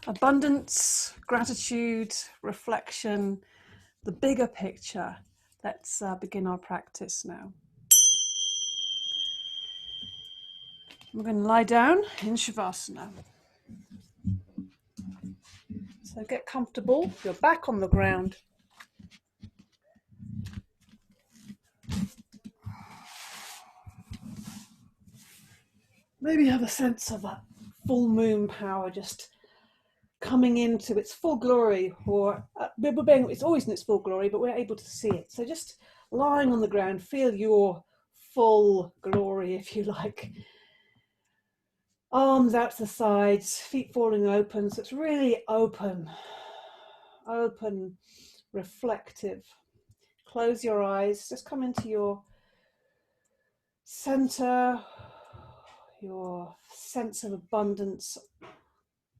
Abundance, gratitude, reflection, the bigger picture. Let's begin our practice now. We're going to lie down in Shavasana. So get comfortable, your back on the ground. Maybe have a sense of that full moon power just coming into its full glory, or it's always in its full glory, but we're able to see it. So just lying on the ground, feel your full glory, if you like. Arms out to the sides, feet falling open, so it's really open, reflective. Close your eyes, just come into your center, your sense of abundance,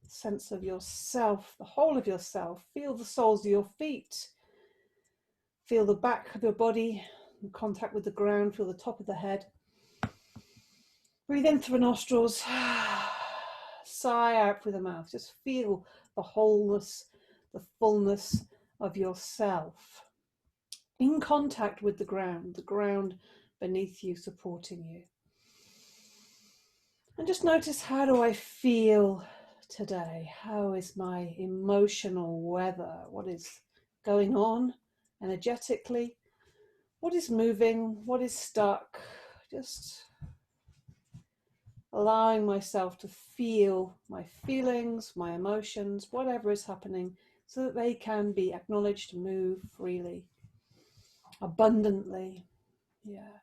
sense of yourself, the whole of yourself. Feel the soles of your feet, feel the back of your body in contact with the ground, feel the top of the head. Breathe in through the nostrils, sigh out through the mouth. Just feel the wholeness, the fullness of yourself in contact with the ground beneath you supporting you. And just notice, how do I feel today? How is my emotional weather? What is going on energetically? What is moving? What is stuck? Just allowing myself to feel my feelings, my emotions, whatever is happening, so that they can be acknowledged, move freely, abundantly. Yeah.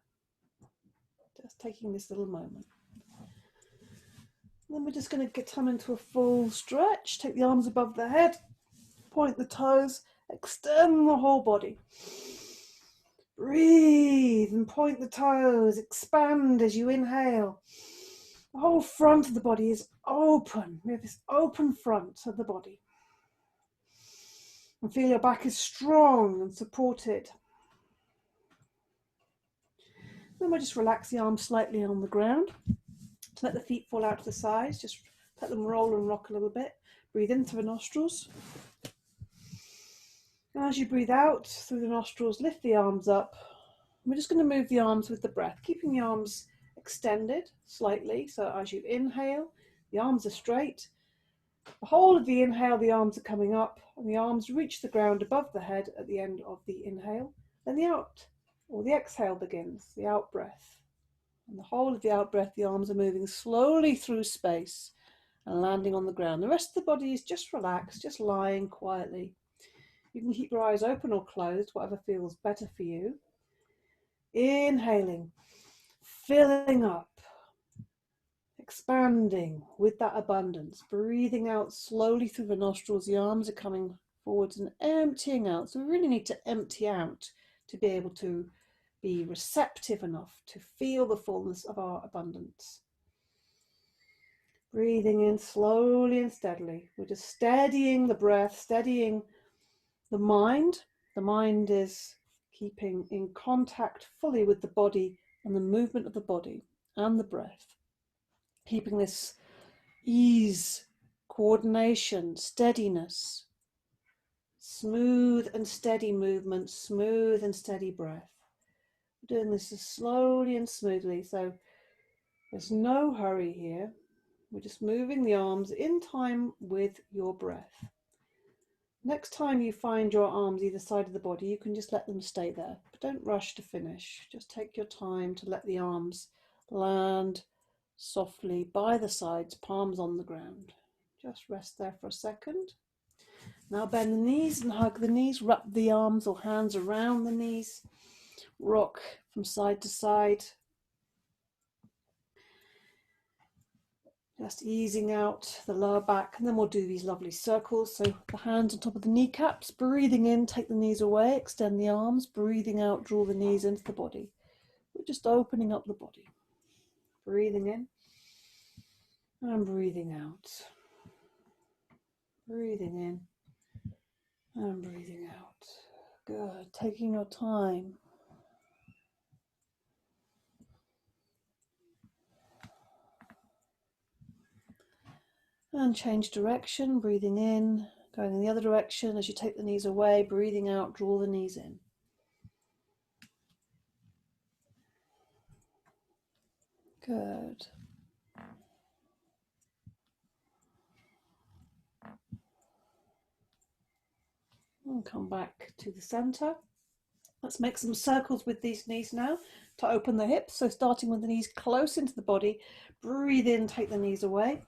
Just taking this little moment. Then we're just going to come into a full stretch. Take the arms above the head, point the toes, extend the whole body. Breathe and point the toes, expand as you inhale. The whole front of the body is open. We have this open front of the body. And feel your back is strong and supported. Then we'll just relax the arms slightly on the ground. To let the feet fall out to the sides. Just let them roll and rock a little bit. Breathe in through the nostrils. And as you breathe out through the nostrils, lift the arms up. We're just going to move the arms with the breath, keeping the arms extended slightly. So as you inhale, the arms are straight. The whole of the inhale, the arms are coming up, and the arms reach the ground above the head at the end of the inhale. Then the exhale begins, the out breath. And the whole of the out breath, the arms are moving slowly through space and landing on the ground. The rest of the body is just relaxed, just lying quietly. You can keep your eyes open or closed, whatever feels better for you. Inhaling, filling up, expanding with that abundance. Breathing out slowly through the nostrils. The arms are coming forwards and emptying out. So we really need to empty out to be able to be receptive enough to feel the fullness of our abundance. Breathing in slowly and steadily. We're just steadying the breath, steadying the mind. The mind is keeping in contact fully with the body and the movement of the body and the breath. Keeping this ease, coordination, steadiness, smooth and steady movement, smooth and steady breath. We're doing this as slowly and smoothly, so there's no hurry here. We're just moving the arms in time with your breath. Next time you find your arms either side of the body, you can just let them stay there, but don't rush to finish. Just take your time to let the arms land softly by the sides, palms on the ground. Just rest there for a second. Now bend the knees and hug the knees, wrap the arms or hands around the knees, rock from side to side. Just easing out the lower back, and then we'll do these lovely circles. So the hands on top of the kneecaps, breathing in, take the knees away, extend the arms, breathing out, draw the knees into the body. We're just opening up the body. Breathing in and breathing out. Breathing in and breathing out. Good. Taking your time. And change direction, breathing in, going in the other direction. As you take the knees away, breathing out, draw the knees in. Good. And come back to the center. Let's make some circles with these knees now to open the hips. So starting with the knees close into the body, breathe in, take the knees away.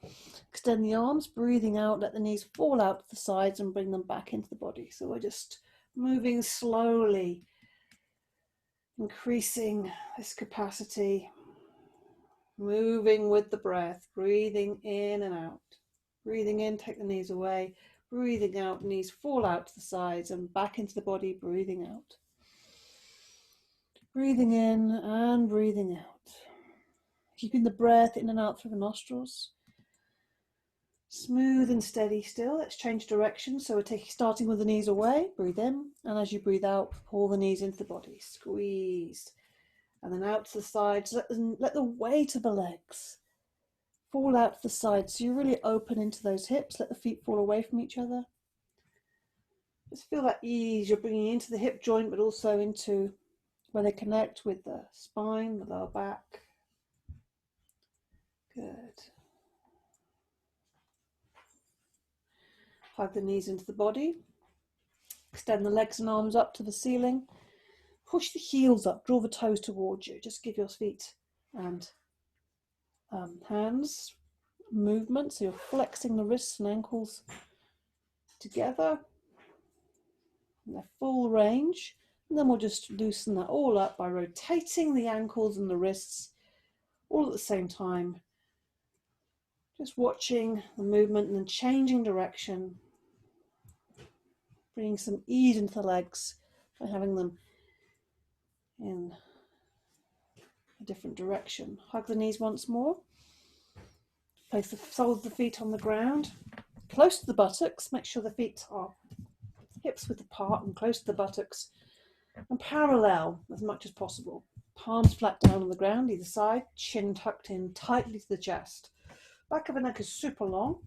Extend the arms, breathing out, let the knees fall out to the sides and bring them back into the body. So we're just moving slowly, increasing this capacity, moving with the breath, breathing in and out. Breathing in, take the knees away. Breathing out, knees fall out to the sides and back into the body, breathing out. Breathing in and breathing out. Keeping the breath in and out through the nostrils. Smooth and steady still. Let's change direction. So we're starting with the knees away. Breathe in. And as you breathe out, pull the knees into the body. Squeeze. And then out to the sides. Let the weight of the legs fall out to the sides. So you really open into those hips. Let the feet fall away from each other. Just feel that ease you're bringing into the hip joint, but also into where they connect with the spine, the lower back. Good. Hug the knees into the body. Extend the legs and arms up to the ceiling. Push the heels up, draw the toes towards you. Just give your feet and hands movement. So you're flexing the wrists and ankles together in their full range. And then we'll just loosen that all up by rotating the ankles and the wrists all at the same time. Just watching the movement and then changing direction. Bringing some ease into the legs by having them in a different direction. Hug the knees once more. Place the soles of the feet on the ground, close to the buttocks. Make sure the feet are hips width apart and close to the buttocks, and parallel as much as possible. Palms flat down on the ground, either side, chin tucked in tightly to the chest. Back of the neck is super long.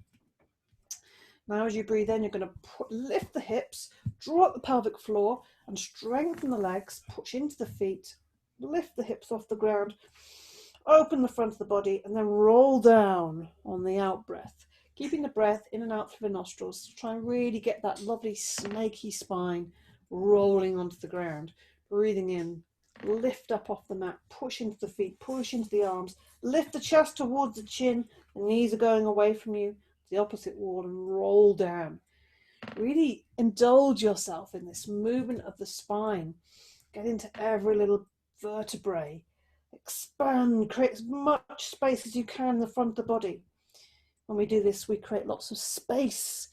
Now as you breathe in, you're going to lift the hips, draw up the pelvic floor and strengthen the legs, push into the feet, lift the hips off the ground, open the front of the body and then roll down on the out breath. Keeping the breath in and out through the nostrils. Try and really get that lovely snaky spine rolling onto the ground. Breathing in, lift up off the mat, push into the feet, push into the arms, lift the chest towards the chin, the knees are going away from you, the opposite wall, and roll down. Really indulge yourself in this movement of the spine. Get into every little vertebrae. Expand, create as much space as you can in the front of the body. When we do this, we create lots of space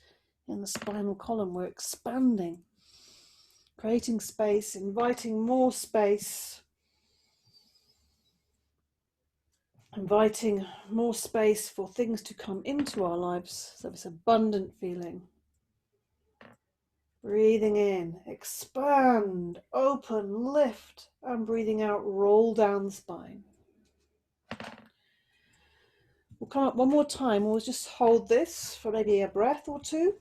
in the spinal column. We're expanding, creating space, inviting more space, inviting more space for things to come into our lives. So this abundant feeling. Breathing in, expand, open, lift, and breathing out, roll down the spine. We'll come up one more time. We'll just hold this for maybe a breath or two.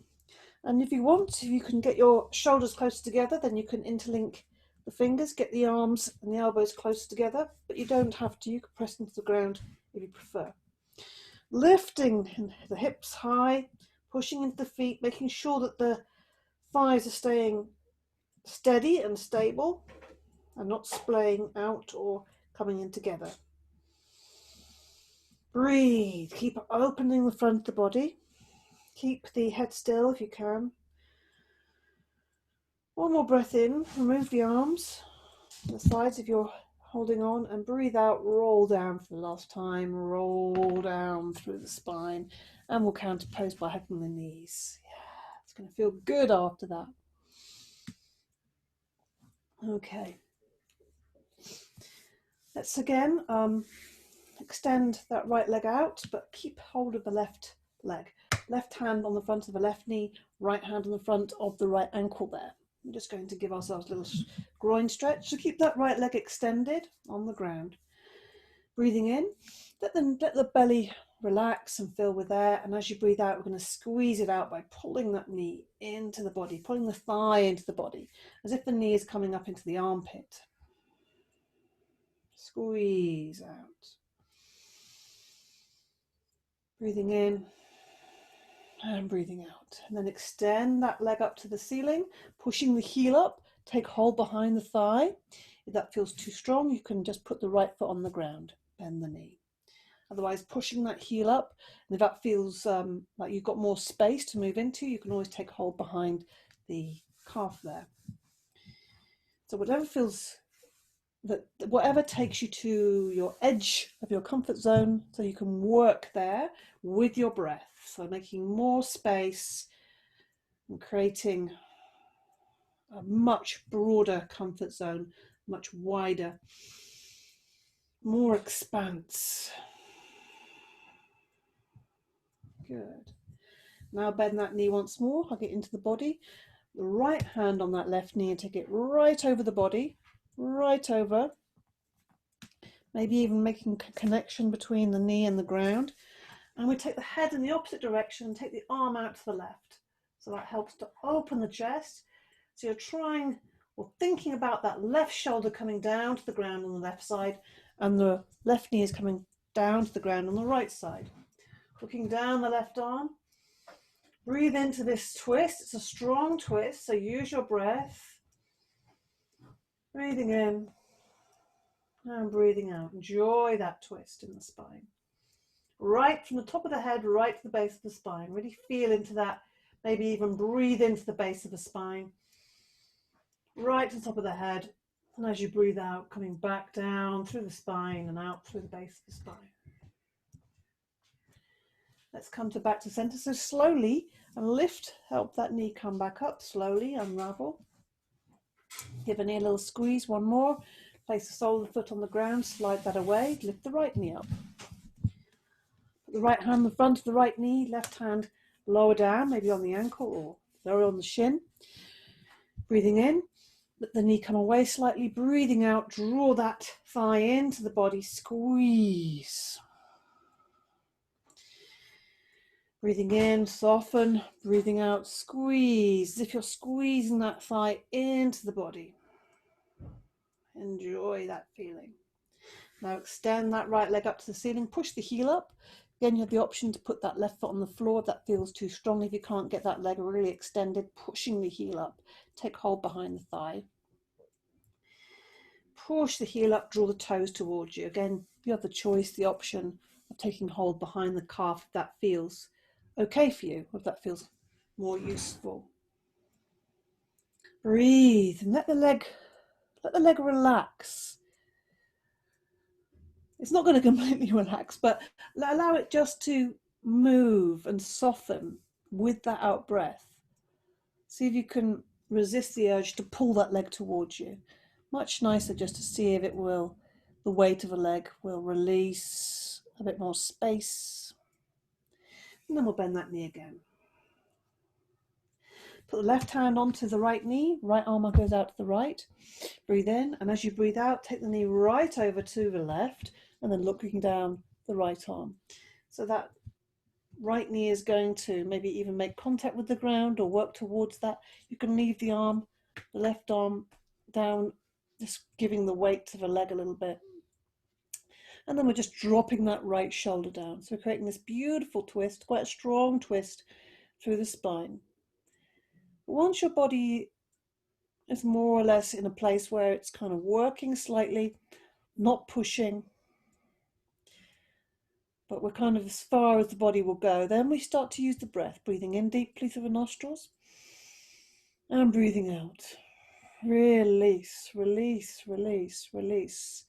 And if you want, if you can get your shoulders close together, then you can interlink the fingers, get the arms and the elbows close together, but you don't have to. You can press into the ground if you prefer. Lifting the hips high, pushing into the feet, making sure that the thighs are staying steady and stable and not splaying out or coming in together. Breathe. Keep opening the front of the body. Keep the head still if you can. One more breath in. Remove the arms, the sides if you're holding on, and breathe out. Roll down for the last time. Roll down through the spine, and we'll counter pose by hugging the knees. Yeah, it's going to feel good after that. Okay. Let's again extend that right leg out, but keep hold of the left leg. Left hand on the front of the left knee, right hand on the front of the right ankle there. We're just going to give ourselves a little groin stretch. So keep that right leg extended on the ground. Breathing in, let the belly relax and fill with air. And as you breathe out, we're going to squeeze it out by pulling that knee into the body, pulling the thigh into the body, as if the knee is coming up into the armpit. Squeeze out. Breathing in and breathing out. And then extend that leg up to the ceiling, pushing the heel up. Take hold behind the thigh. If that feels too strong, you can just put the right foot on the ground. Bend the knee. Otherwise, pushing that heel up, and if that feels like you've got more space to move into, you can always take hold behind the calf there. So whatever takes you to your edge of your comfort zone, so you can work there with your breath. So making more space and creating a much broader comfort zone, much wider, more expanse. Good. Now bend that knee once more, hug it into the body. The right hand on that left knee and take it right over the body, right over. Maybe even making a connection between the knee and the ground. And we take the head in the opposite direction and take the arm out to the left. So that helps to open the chest. So you're trying or thinking about that left shoulder coming down to the ground on the left side, and the left knee is coming down to the ground on the right side. Looking down the left arm. Breathe into this twist. It's a strong twist, so use your breath. Breathing in and breathing out. Enjoy that twist in the spine. Right from the top of the head, right to the base of the spine. Really feel into that. Maybe even breathe into the base of the spine. Right to the top of the head. And as you breathe out, coming back down through the spine and out through the base of the spine. Let's come back to center. So slowly and lift, help that knee come back up. Slowly unravel. Give a knee a little squeeze. One more. Place the sole of the foot on the ground. Slide that away. Lift the right knee up. Put the right hand in the front of the right knee. Left hand lower down, maybe on the ankle or lower on the shin. Breathing in. Let the knee come away slightly. Breathing out. Draw that thigh into the body. Squeeze. Breathing in, soften, breathing out, squeeze, as if you're squeezing that thigh into the body. Enjoy that feeling. Now extend that right leg up to the ceiling, push the heel up. Again, you have the option to put that left foot on the floor if that feels too strong. If you can't get that leg really extended, pushing the heel up. Take hold behind the thigh. Push the heel up, draw the toes towards you. Again, you have the choice, the option of taking hold behind the calf if that feels okay for you, if that feels more useful. Breathe and let the leg relax. It's not going to completely relax, but allow it just to move and soften with that out breath. See if you can resist the urge to pull that leg towards you. Much nicer just to see if it will, the weight of a leg will release a bit more space. And then we'll bend that knee again. Put the left hand onto the right knee, right arm goes out to the right. Breathe in, and as you breathe out, take the knee right over to the left, and then looking down the right arm. So that right knee is going to maybe even make contact with the ground or work towards that. You can leave the arm, the left arm down, just giving the weight to the leg a little bit. And then we're just dropping that right shoulder down. So we're creating this beautiful twist, quite a strong twist through the spine. Once your body is more or less in a place where it's kind of working slightly, not pushing, but we're kind of as far as the body will go, then we start to use the breath, breathing in deeply through the nostrils and breathing out. Release, release, release, release.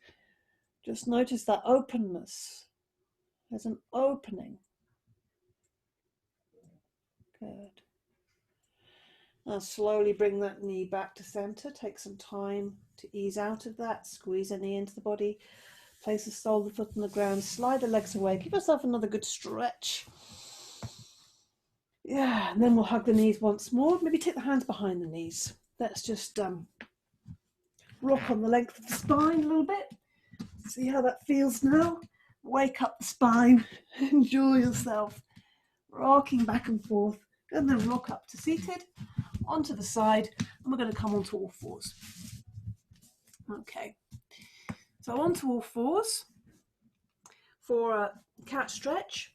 Just notice that openness. There's an opening. Good. Now slowly bring that knee back to center. Take some time to ease out of that. Squeeze the knee into the body. Place the sole of the foot on the ground. Slide the legs away. Give yourself another good stretch. Yeah, and then we'll hug the knees once more. Maybe take the hands behind the knees. Let's just rock on the length of the spine a little bit. See how that feels now. Wake up the spine, enjoy yourself, rocking back and forth, and then rock up to seated, onto the side, and we're going to come onto all fours. Okay, so onto all fours for a cat stretch.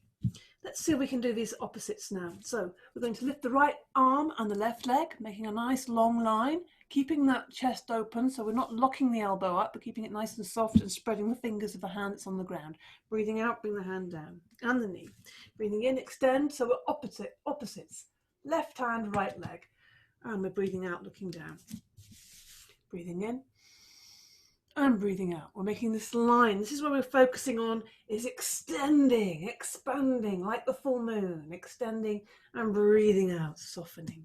Let's see if we can do these opposites now. So we're going to lift the right arm and the left leg, making a nice long line, keeping that chest open, so we're not locking the elbow up, but keeping it nice and soft and spreading the fingers of the hand that's on the ground. Breathing out, bring the hand down, and the knee. Breathing in, extend, so we're opposites. Left hand, right leg. And we're breathing out, looking down. Breathing in and breathing out. We're making this line. This is what we're focusing on, is extending, expanding, like the full moon, extending and breathing out, softening.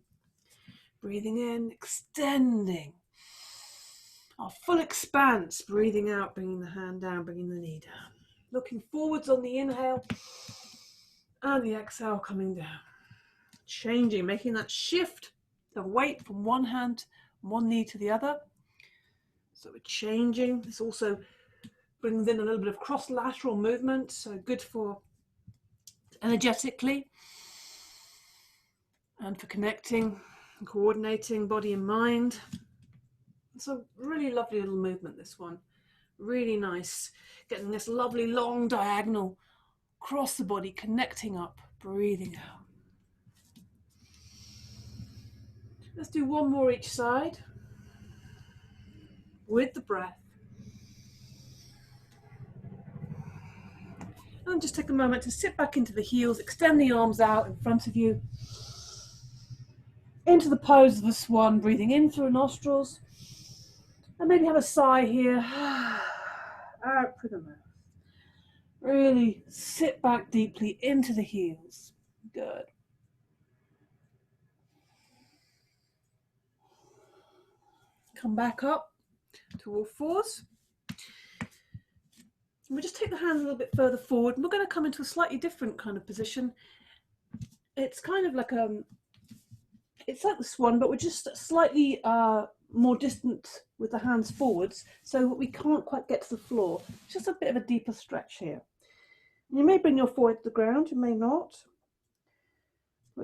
Breathing in, extending. Our full expanse, breathing out, bringing the hand down, bringing the knee down. Looking forwards on the inhale and the exhale coming down. Changing, making that shift, the weight from one hand, one knee to the other. So we're changing. This also brings in a little bit of cross-lateral movement, so good for energetically and for connecting and coordinating body and mind. It's a really lovely little movement, this one. Really nice. Getting this lovely long diagonal across the body, connecting up, breathing out. Let's do one more each side with the breath. And just take a moment to sit back into the heels, extend the arms out in front of you, into the pose of the swan, breathing in through nostrils, and maybe have a sigh here, out through the mouth. Really sit back deeply into the heels. Good. Come back up to all fours. And we'll just take the hands a little bit further forward, and we're going to come into a slightly different kind of position. It's kind of like it's like the swan, but we're just slightly more distant with the hands forwards, so we can't quite get to the floor. It's just a bit of a deeper stretch here. You may bring your forehead to the ground, you may not.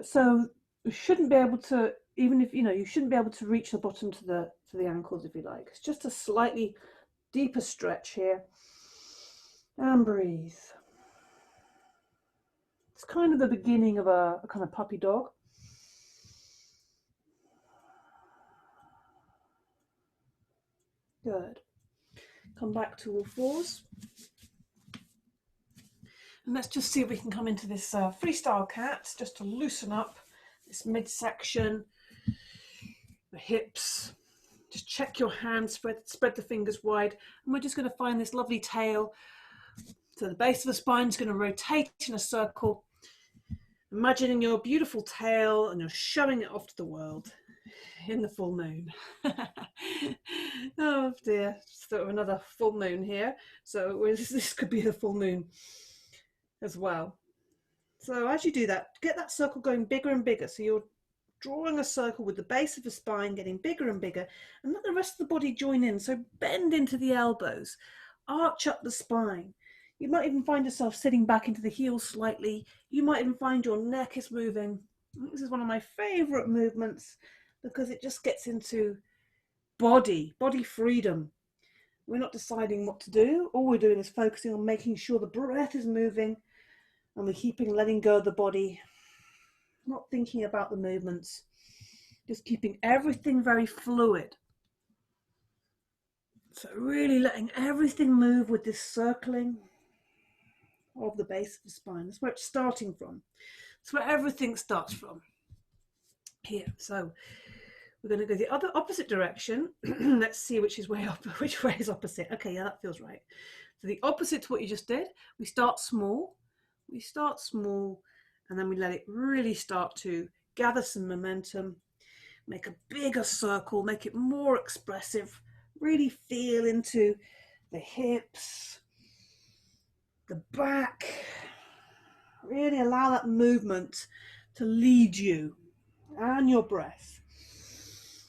So you shouldn't be able to, even if, you shouldn't be able to reach the bottom to the ankles if you like. It's just a slightly deeper stretch here. And breathe. It's kind of the beginning of a kind of puppy dog. Good. Come back to all fours. And let's just see if we can come into this freestyle cat, just to loosen up this midsection, the hips. Just check your hands, spread the fingers wide. And we're just going to find this lovely tail. So the base of the spine is going to rotate in a circle. Imagining your beautiful tail, and you're showing it off to the world in the full moon. Oh dear, so another full moon here. So this could be the full moon as well. So as you do that, get that circle going bigger and bigger. So you're drawing a circle with the base of the spine getting bigger and bigger, and let the rest of the body join in. So bend into the elbows, arch up the spine. You might even find yourself sitting back into the heels slightly. You might even find your neck is moving. This is one of my favorite movements because it just gets into body freedom. We're not deciding what to do. All we're doing is focusing on making sure the breath is moving, and we're letting go of the body, not thinking about the movements, just keeping everything very fluid. So really letting everything move with this circling of the base of the spine. That's where it's starting from. That's where everything starts from. Here. So we're going to go the other opposite direction. Let's see which way is opposite. Okay, yeah, that feels right. So the opposite to what you just did, we start small, and then we let it really start to gather some momentum, make a bigger circle, make it more expressive, really feel into the hips, the back, really allow that movement to lead you and your breath.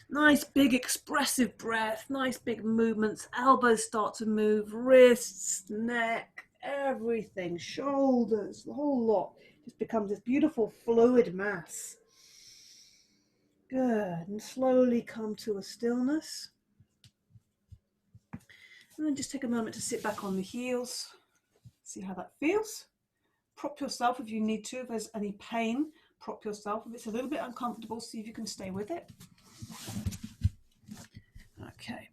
Nice big expressive breath, nice big movements, elbows start to move, wrists, neck, everything, shoulders, the whole lot. Just becomes this beautiful fluid mass. Good. And slowly come to a stillness. And then just take a moment to sit back on the heels. See how that feels. Prop yourself if you need to. If there's any pain, prop yourself. If it's a little bit uncomfortable, see if you can stay with it. Okay.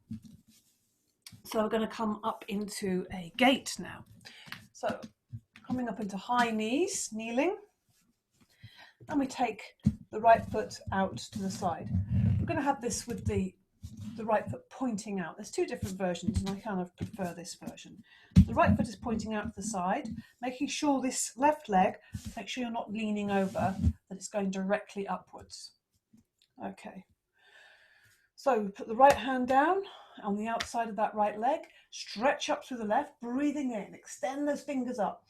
So we're going to come up into a gate now. So coming up into high knees, kneeling. And we take the right foot out to the side. We're going to have this with the right foot pointing out. There's two different versions, and I kind of prefer this version. The right foot is pointing out to the side, making sure this left leg, make sure you're not leaning over, that it's going directly upwards. Okay. So put the right hand down on the outside of that right leg, stretch up through the left, breathing in, extend those fingers up.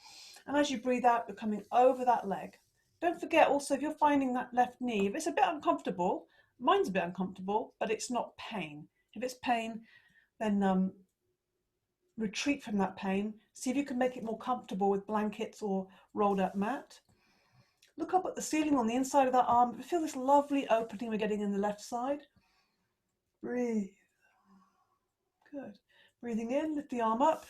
And as you breathe out, you're coming over that leg. Don't forget also, if you're finding that left knee, if it's a bit uncomfortable, mine's a bit uncomfortable, but it's not pain. If it's pain, then retreat from that pain. See if you can make it more comfortable with blankets or rolled up mat. Look up at the ceiling on the inside of that arm. Feel this lovely opening we're getting in the left side. Breathe. Good. Breathing in, lift the arm up,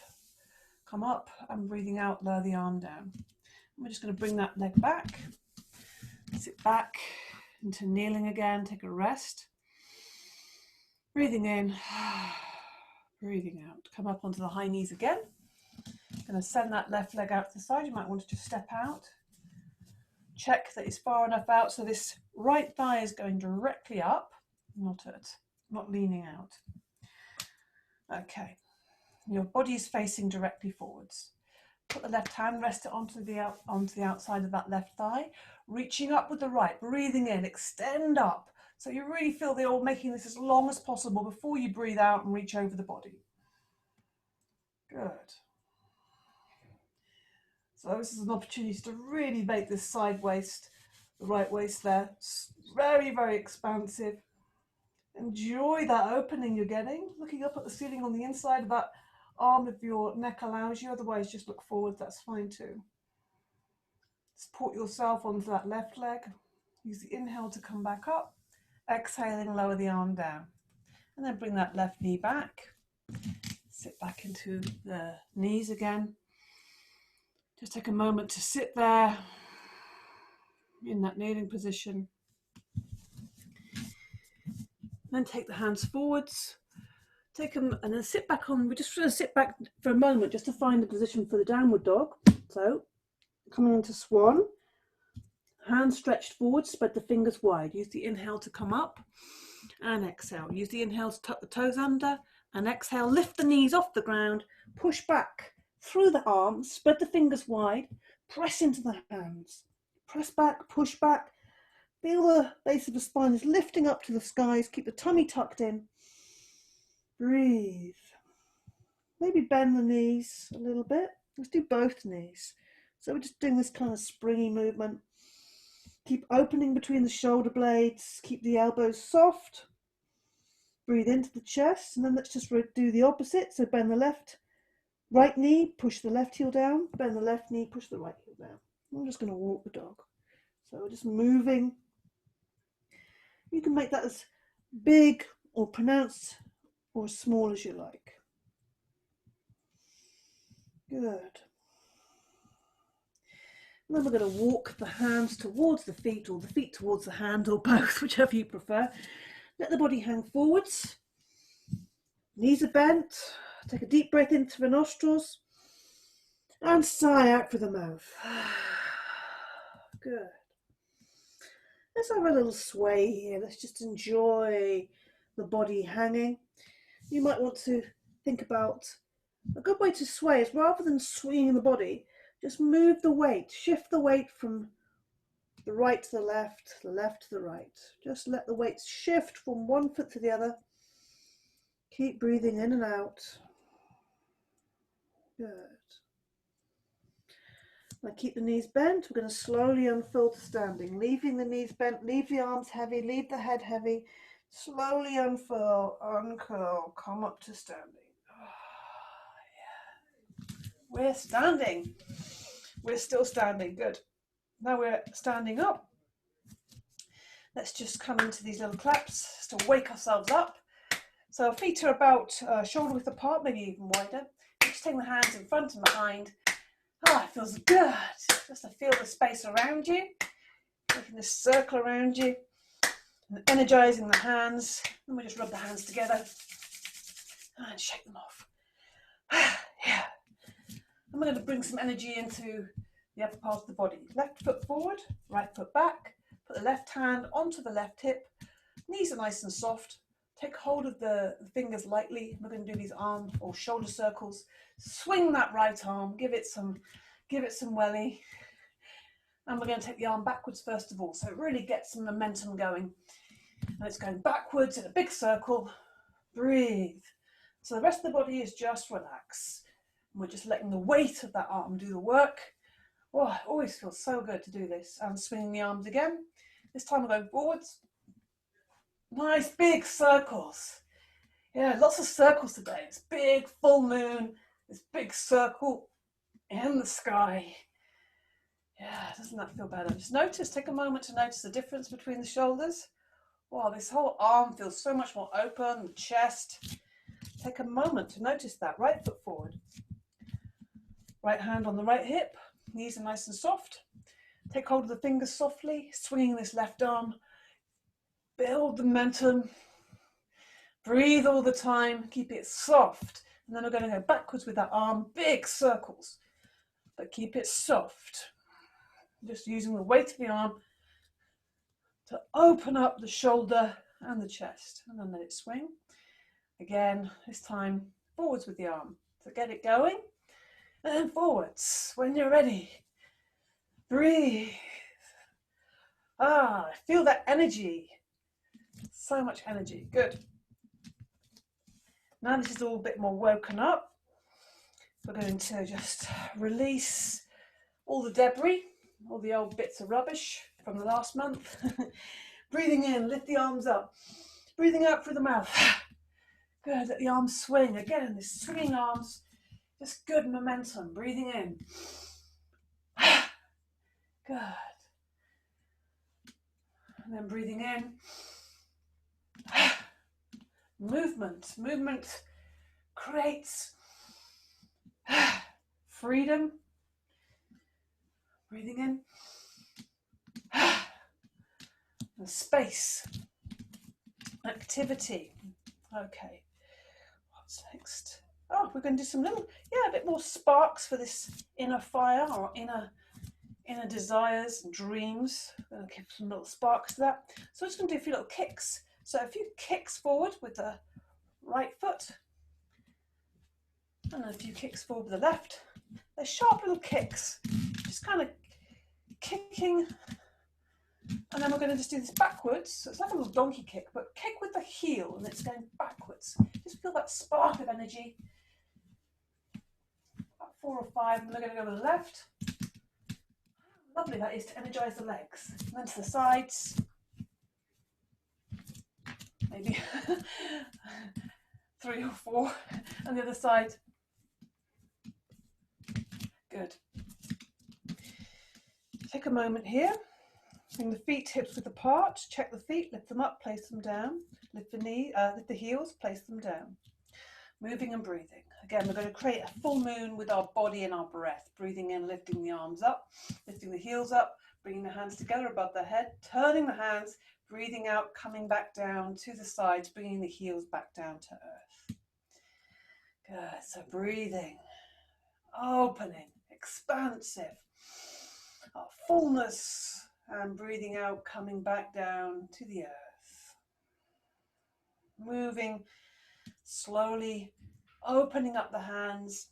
come up, and breathing out, lower the arm down. And we're just going to bring that leg back, sit back into kneeling again, take a rest. Breathing in, breathing out. Come up onto the high knees again. Going to send that left leg out to the side. You might want to just step out. Check that it's far enough out so this right thigh is going directly up, not leaning out. Okay. Your body is facing directly forwards. Put the left hand, rest it onto the outside of that left thigh, reaching up with the right, breathing in, extend up. So you really feel that you're making this as long as possible before you breathe out and reach over the body. Good. So this is an opportunity to really make this side waist, the right waist there, very, very expansive. Enjoy that opening you're getting, looking up at the ceiling on the inside of that arm if your neck allows you, otherwise just look forward, that's fine too. Support yourself onto that left leg. Use the inhale to come back up. Exhaling, lower the arm down. And then bring that left knee back. Sit back into the knees again. Just take a moment to sit there in that kneeling position. Then take the hands forwards. Take them and then sit back on. We're just going to sit back for a moment just to find the position for the downward dog. So coming into swan, hands stretched forward, spread the fingers wide. Use the inhale to come up and exhale. Use the inhale to tuck the toes under and exhale. Lift the knees off the ground, push back through the arms, spread the fingers wide, press into the hands. Press back, push back. Feel the base of the spine is lifting up to the skies. Keep the tummy tucked in. Breathe. Maybe bend the knees a little bit. Let's do both knees. So we're just doing this kind of springy movement. Keep opening between the shoulder blades. Keep the elbows soft. Breathe into the chest. And then let's just do the opposite. So bend the right knee, push the left heel down. Bend the left knee, push the right heel down. I'm just going to walk the dog. So we're just moving. You can make that as big or pronounced or as small as you like. Good. And then we're going to walk the hands towards the feet or the feet towards the hand or both, whichever you prefer. Let the body hang forwards. Knees are bent. Take a deep breath into the nostrils and sigh out through the mouth. Good. Let's have a little sway here. Let's just enjoy the body hanging. You might want to think about a good way to sway is rather than swinging the body, just move the weight, shift the weight from the right to the left to the right. Just let the weight shift from one foot to the other. Keep breathing in and out. Good. Now keep the knees bent. We're going to slowly unfold to standing, leaving the knees bent, leave the arms heavy, leave the head heavy. Slowly unfurl, uncurl, come up to standing. Oh, yeah. We're standing. We're still standing. Good. Now we're standing up. Let's just come into these little claps just to wake ourselves up. So our feet are about shoulder width apart, maybe even wider. Just taking the hands in front and behind. Oh, it feels good. Just to feel the space around you. Making this circle around you. And energizing the hands. And we just rub the hands together. And shake them off. Yeah. And we're going to bring some energy into the upper part of the body. Left foot forward, right foot back. Put the left hand onto the left hip. Knees are nice and soft. Take hold of the fingers lightly. We're going to do these arm or shoulder circles. Swing that right arm. Give it some welly. And we're going to take the arm backwards first of all. So it really gets some momentum going. And it's going backwards in a big circle. Breathe. So the rest of the body is just relax. And we're just letting the weight of that arm do the work. Oh, it always feels so good to do this. And swinging the arms again. This time we're going forwards. Nice big circles. Yeah, lots of circles today. It's big full moon. This big circle in the sky. Yeah, doesn't that feel better? Just notice, take a moment to notice the difference between the shoulders. Wow, this whole arm feels so much more open, the chest. Take a moment to notice that. Right foot forward. Right hand on the right hip. Knees are nice and soft. Take hold of the fingers softly, swinging this left arm. Build the momentum. Breathe all the time. Keep it soft. And then we're going to go backwards with that arm. Big circles. But keep it soft. Just using the weight of the arm to open up the shoulder and the chest. And then let it swing. Again, this time forwards with the arm. So get it going. And then forwards when you're ready. Breathe. Ah, feel that energy. So much energy. Good. Now this is all a bit more woken up. We're going to just release all the debris, all the old bits of rubbish from the last month. Breathing in, lift the arms up. Breathing out through the mouth. Good, let the arms swing. Again, this swinging arms, just good momentum. Breathing in. Good. And then breathing in. Movement creates freedom. Breathing in. And space. Activity. Okay. What's next? Oh, we're going to do some little, a bit more sparks for this inner fire or inner desires and dreams. I'm going to give some little sparks to that. So I'm just going to do a few little kicks. So a few kicks forward with the right foot. And a few kicks forward with the left. They're sharp little kicks. Just kind of kicking. And then we're going to just do this backwards. So it's like a little donkey kick, but kick with the heel and it's going backwards. Just feel that spark of energy. About 4 or 5, and we're going to go with the left. Lovely that is to energize the legs. And then to the sides. Maybe 3 or 4 on the other side. Good. Take a moment here. Bring the feet hips width apart. Check the feet, lift them up, place them down. Lift the heels, place them down. Moving and breathing. Again, we're going to create a full moon with our body and our breath. Breathing in, lifting the arms up, lifting the heels up, bringing the hands together above the head, turning the hands, breathing out, coming back down to the sides, bringing the heels back down to earth. Good. So breathing, opening, expansive, fullness, and breathing out, coming back down to the earth. Moving slowly, opening up the hands,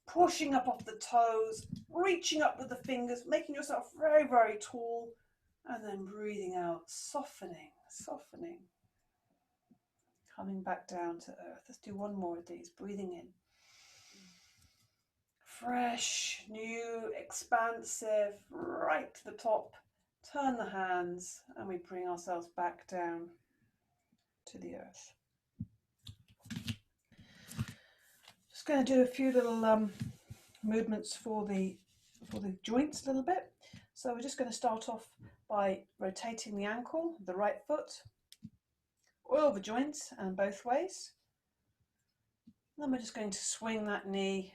pushing up off the toes, reaching up with the fingers, making yourself very, very tall, and then breathing out, softening, coming back down to earth. Let's do one more of these. Breathing in. Fresh, new, expansive, right to the top. Turn the hands and we bring ourselves back down to the earth. Just going to do a few little movements for the joints a little bit. So we're just going to start off by rotating the ankle, the right foot, oil the joints and both ways. And then we're just going to swing that knee,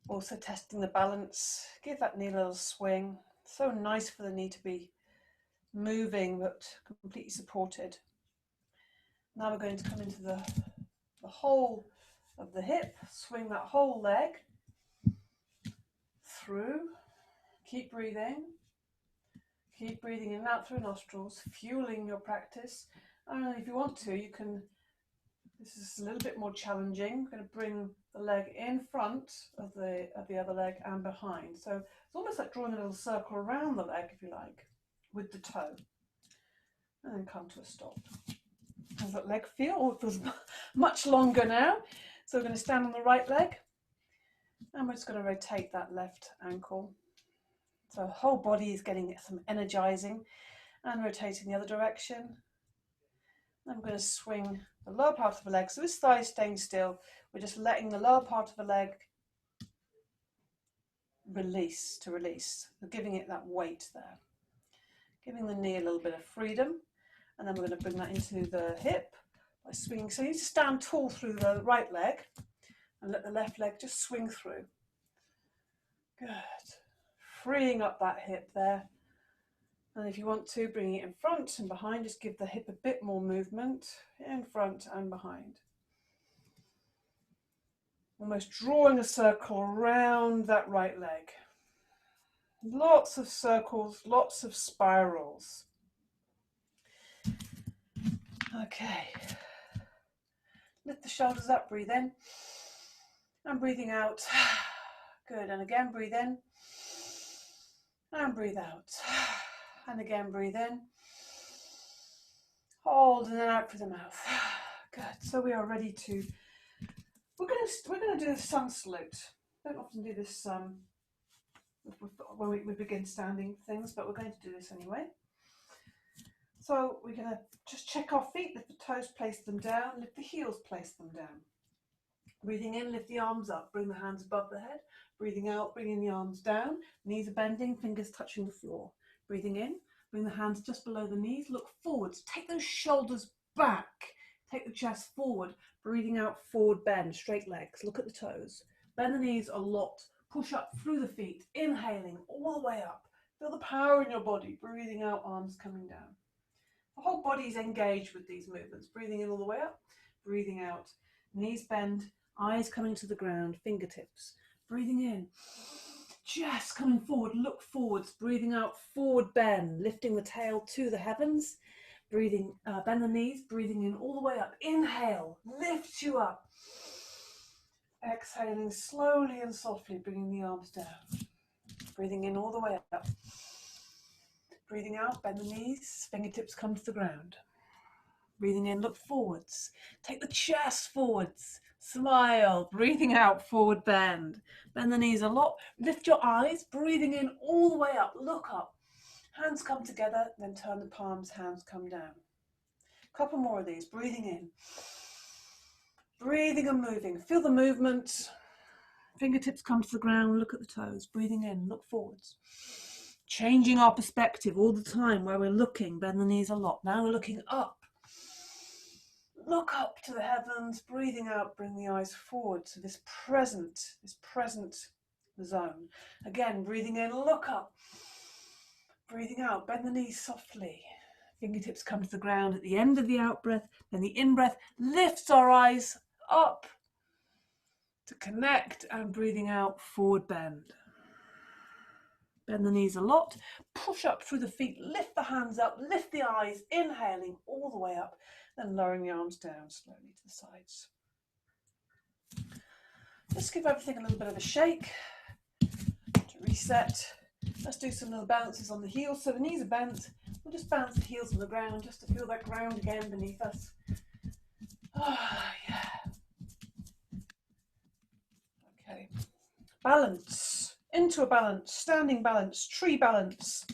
also testing the balance. Give that knee a little swing. So nice for the knee to be moving but completely supported. Now we're going to come into the whole of the hip, swing that whole leg through. Keep breathing in and out through nostrils, fueling your practice. And if you want to, you can, this is a little bit more challenging. We're going to bring the leg in front of the other leg and behind. So it's almost like drawing a little circle around the leg, if you like, with the toe. And then come to a stop. How's that leg feel? Oh, it feels much longer now. So we're going to stand on the right leg. And we're just going to rotate that left ankle. So the whole body is getting some energizing, and rotating the other direction. I'm going to swing the lower part of the leg. So this thigh is staying still. We're just letting the lower part of the leg release. We're giving it that weight there. Giving the knee a little bit of freedom. And then we're going to bring that into the hip by swinging. So you need to stand tall through the right leg and let the left leg just swing through. Good. Freeing up that hip there. And if you want to, bring it in front and behind, just give the hip a bit more movement in front and behind. Almost drawing a circle around that right leg. Lots of circles, lots of spirals. Okay. Lift the shoulders up, breathe in. And breathing out. Good, and again breathe in. And breathe out. And again breathe in. Hold and then out through the mouth. Good. So we are ready to. We're going to do the sun salute. Don't often do this when we begin standing things, but we're going to do this anyway. So we're going to just check our feet, lift the toes, place them down, lift the heels, place them down. Breathing in, lift the arms up, bring the hands above the head. Breathing out, bringing the arms down, knees are bending, fingers touching the floor. Breathing in, bring the hands just below the knees, look forwards, take those shoulders back, take the chest forward. Breathing out, forward bend, straight legs, look at the toes. Bend the knees a lot, push up through the feet, inhaling all the way up. Feel the power in your body, breathing out, arms coming down. The whole body is engaged with these movements, breathing in all the way up, breathing out, knees bend, eyes coming to the ground, fingertips. Breathing in, chest coming forward, look forwards, breathing out, forward bend, lifting the tail to the heavens, breathing, bend the knees, breathing in all the way up, inhale, lift you up, exhaling slowly and softly, bringing the arms down, breathing in all the way up, breathing out, bend the knees, fingertips come to the ground, breathing in, look forwards, take the chest forwards, smile, breathing out, forward bend. Bend the knees a lot. Lift your eyes, breathing in all the way up. Look up. Hands come together, then turn the palms, hands come down. A couple more of these. Breathing in. Breathing and moving. Feel the movement. Fingertips come to the ground. Look at the toes. Breathing in. Look forwards. Changing our perspective all the time where we're looking. Bend the knees a lot. Now we're looking up. Look up to the heavens, breathing out, bring the eyes forward to this present zone. Again, breathing in, look up. Breathing out, bend the knees softly. Fingertips come to the ground at the end of the out breath. Then the in breath lifts our eyes up to connect, and breathing out, forward bend. Bend the knees a lot, push up through the feet, lift the hands up, lift the eyes, inhaling all the way up. Then lowering the arms down slowly to the sides. Just give everything a little bit of a shake to reset. Let's do some little bounces on the heels. So the knees are bent. We'll just bounce the heels on the ground just to feel that ground again beneath us. Oh, yeah. Okay. Balance. Into a balance. Standing balance. Tree balance.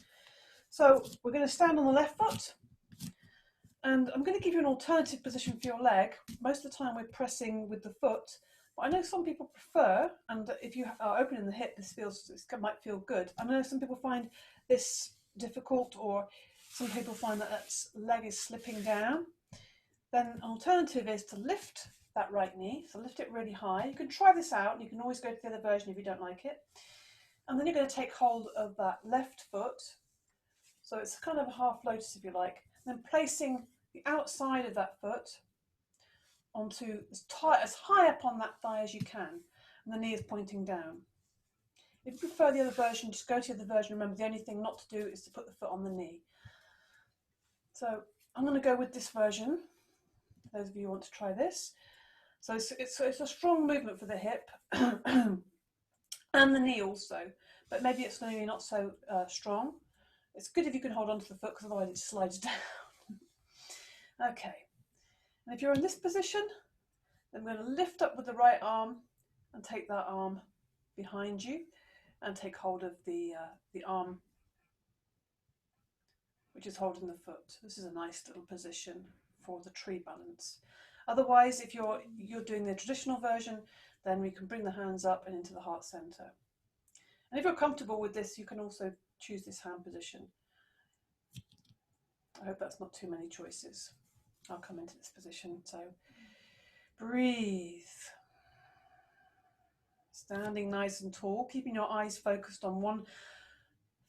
So we're going to stand on the left foot. And I'm going to give you an alternative position for your leg. Most of the time we're pressing with the foot, But I know some people prefer, and if you are opening the hip, this might feel good. I know some people find this difficult, or some people find that that leg is slipping down. Then an alternative is to lift that right knee, so lift it really high. You can try this out, and you can always go to the other version if you don't like it. And then you're going to take hold of that left foot, so it's kind of a half lotus if you like, and then placing the outside of that foot onto as high up on that thigh as you can, and the knee is pointing down. If you prefer the other version, just go to the other version. Remember, the only thing not to do is to put the foot on the knee. So I'm going to go with this version. Those of you who want to try this. So it's a strong movement for the hip and the knee also, but maybe it's maybe not so strong. It's good if you can hold on to the foot, because otherwise it slides down. Okay, and if you're in this position, then we're going to lift up with the right arm and take that arm behind you and take hold of the arm which is holding the foot. This is a nice little position for the tree balance. Otherwise, if you're doing the traditional version, then we can bring the hands up and into the heart center. And if you're comfortable with this, you can also choose this hand position. I hope that's not too many choices. I'll come into this position. So breathe. Standing nice and tall, keeping your eyes focused on one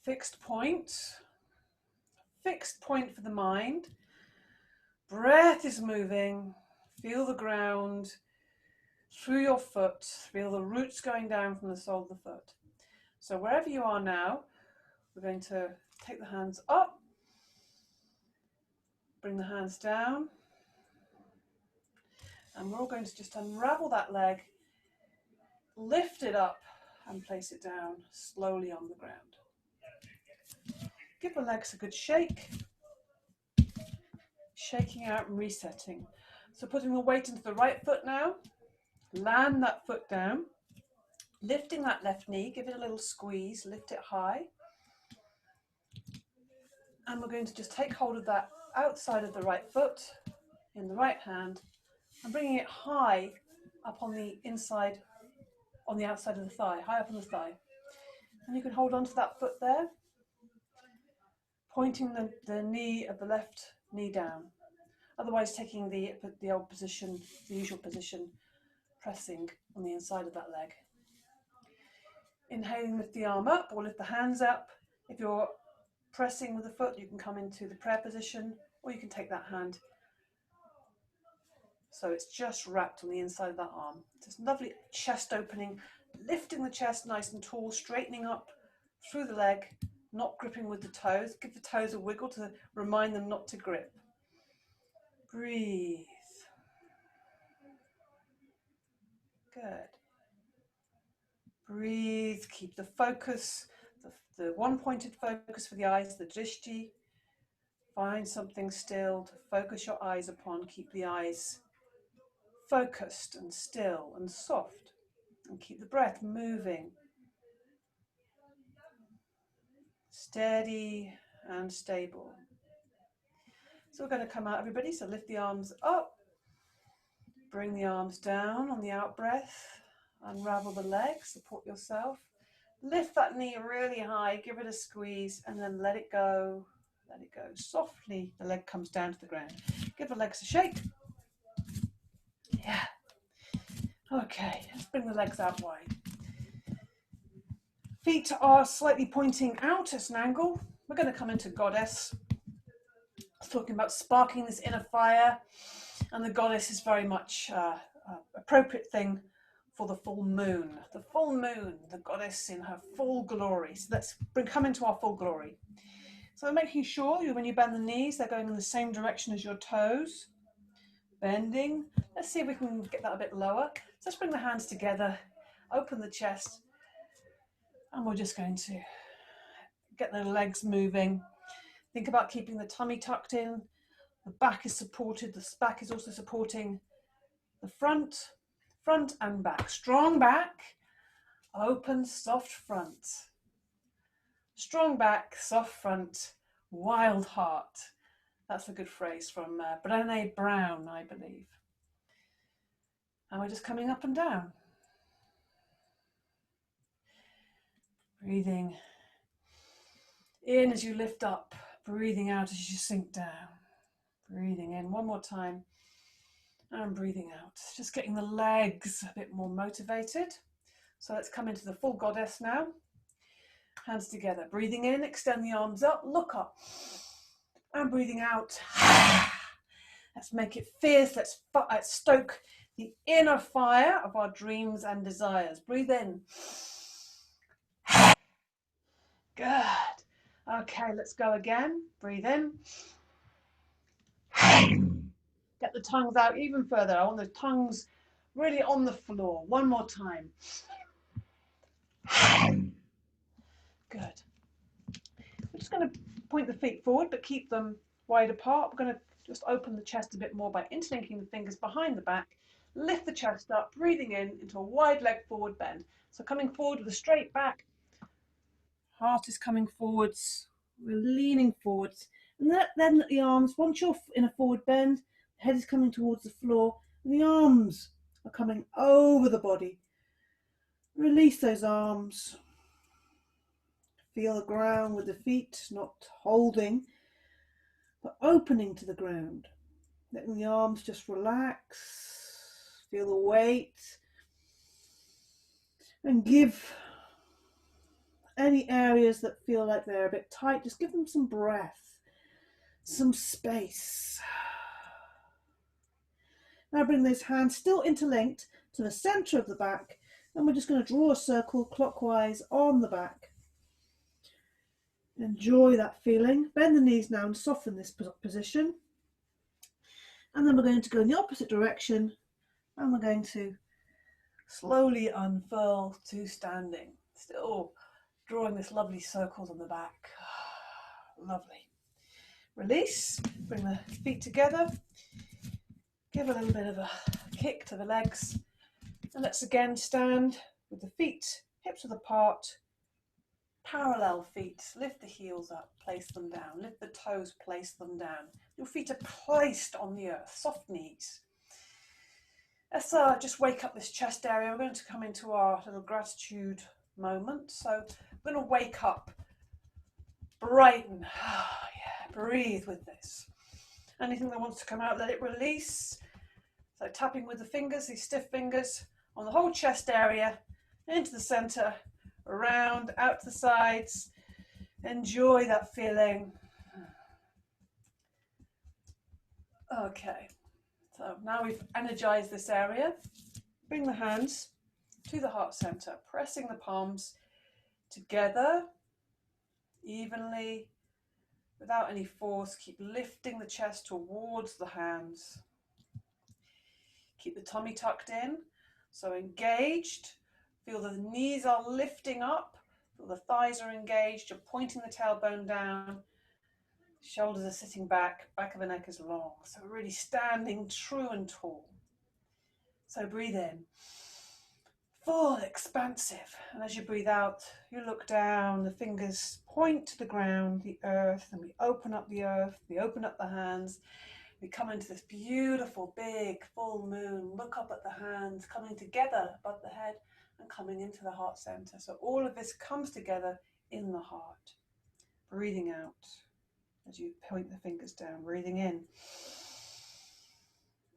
fixed point. Fixed point for the mind. Breath is moving. Feel the ground through your foot. Feel the roots going down from the sole of the foot. So wherever you are now, we're going to take the hands up, bring the hands down, and we're all going to just unravel that leg, lift it up and place it down slowly on the ground. Give the legs a good shake, shaking out and resetting. So putting the weight into the right foot now, land that foot down, lifting that left knee, give it a little squeeze, lift it high. And we're going to just take hold of that outside of the right foot in the right hand and bringing it high up on the inside, on the outside of the thigh, high up on the thigh. And you can hold on to that foot there, pointing the knee of the left knee down. Otherwise taking the old position, the usual position, pressing on the inside of that leg. Inhaling, lift the arm up or lift the hands up. If you're pressing with the foot, you can come into the prayer position, or you can take that hand so it's just wrapped on the inside of that arm. Just lovely chest opening, lifting the chest nice and tall, straightening up through the leg, not gripping with the toes. Give the toes a wiggle to remind them not to grip. Breathe. Good. Breathe, keep the focus, the one-pointed focus for the eyes, the drishti. Find something still to focus your eyes upon. Keep the eyes focused and still and soft. And keep the breath moving. Steady and stable. So we're going to come out, everybody. So lift the arms up. Bring the arms down on the out breath. Unravel the legs, support yourself. Lift that knee really high, give it a squeeze, and then let it go. Let it go. Softly, the leg comes down to the ground. Give the legs a shake. Yeah. Okay, let's bring the legs out wide. Feet are slightly pointing out at an angle. We're going to come into Goddess. I was talking about sparking this inner fire, and the Goddess is very much an appropriate thing for the full moon. The full moon, the Goddess in her full glory. So let's come into our full glory. So making sure when you bend the knees, they're going in the same direction as your toes. Bending. Let's see if we can get that a bit lower. So let's bring the hands together, open the chest, and we're just going to get the legs moving. Think about keeping the tummy tucked in. The back is supported. The back is also supporting the front and back. Strong back, open, soft front. Strong back, soft front, wild heart. That's a good phrase from Brené Brown, I believe. And we're just coming up and down. Breathing in as you lift up, breathing out as you sink down. Breathing in one more time and breathing out. Just getting the legs a bit more motivated. So let's come into the full goddess now. Hands together. Breathing in, extend the arms up, look up. And breathing out. Let's make it fierce. Let's stoke the inner fire of our dreams and desires. Breathe in. Good. Okay, let's go again. Breathe in. Get the tongues out even further. I want the tongues really on the floor. One more time. Good. We're just going to point the feet forward, but keep them wide apart. We're going to just open the chest a bit more by interlinking the fingers behind the back. Lift the chest up, breathing in into a wide leg forward bend. So coming forward with a straight back. Heart is coming forwards. We're leaning forwards. And then the arms, once you're in a forward bend, the head is coming towards the floor, and the arms are coming over the body. Release those arms. Feel the ground with the feet, not holding, but opening to the ground. Letting the arms just relax. Feel the weight. And give any areas that feel like they're a bit tight, just give them some breath, some space. Now bring those hands still interlinked to the center of the back, and we're just going to draw a circle clockwise on the back. Enjoy that feeling. Bend the knees now and soften this position. And then we're going to go in the opposite direction, and we're going to slowly unfurl to standing. Still drawing this lovely circles on the back. Lovely. Release, bring the feet together, give a little bit of a kick to the legs, and let's again stand with the feet hips width apart, parallel feet. Lift the heels up, place them down, lift the toes, place them down. Your feet are placed on the earth, soft knees. Let's just wake up this chest area. We're going to come into our little gratitude moment. So we're going to wake up, brighten, yeah, breathe with this. Anything that wants to come out, let it release. So tapping with the fingers, these stiff fingers, on the whole chest area, into the center, around, out to the sides. Enjoy that feeling. Okay, so now we've energized this area. Bring the hands to the heart center, pressing the palms together evenly without any force. Keep lifting the chest towards the hands. Keep the tummy tucked in, so engaged. Feel the knees are lifting up, feel the thighs are engaged. You're pointing the tailbone down, shoulders are sitting back, back of the neck is long. So really standing true and tall. So breathe in, full, expansive. And as you breathe out, you look down, the fingers point to the ground, the earth, and we open up the earth, we open up the hands. We come into this beautiful, big, full moon, look up at the hands, coming together above the head and coming into the heart center. So all of this comes together in the heart. Breathing out as you point the fingers down, breathing in.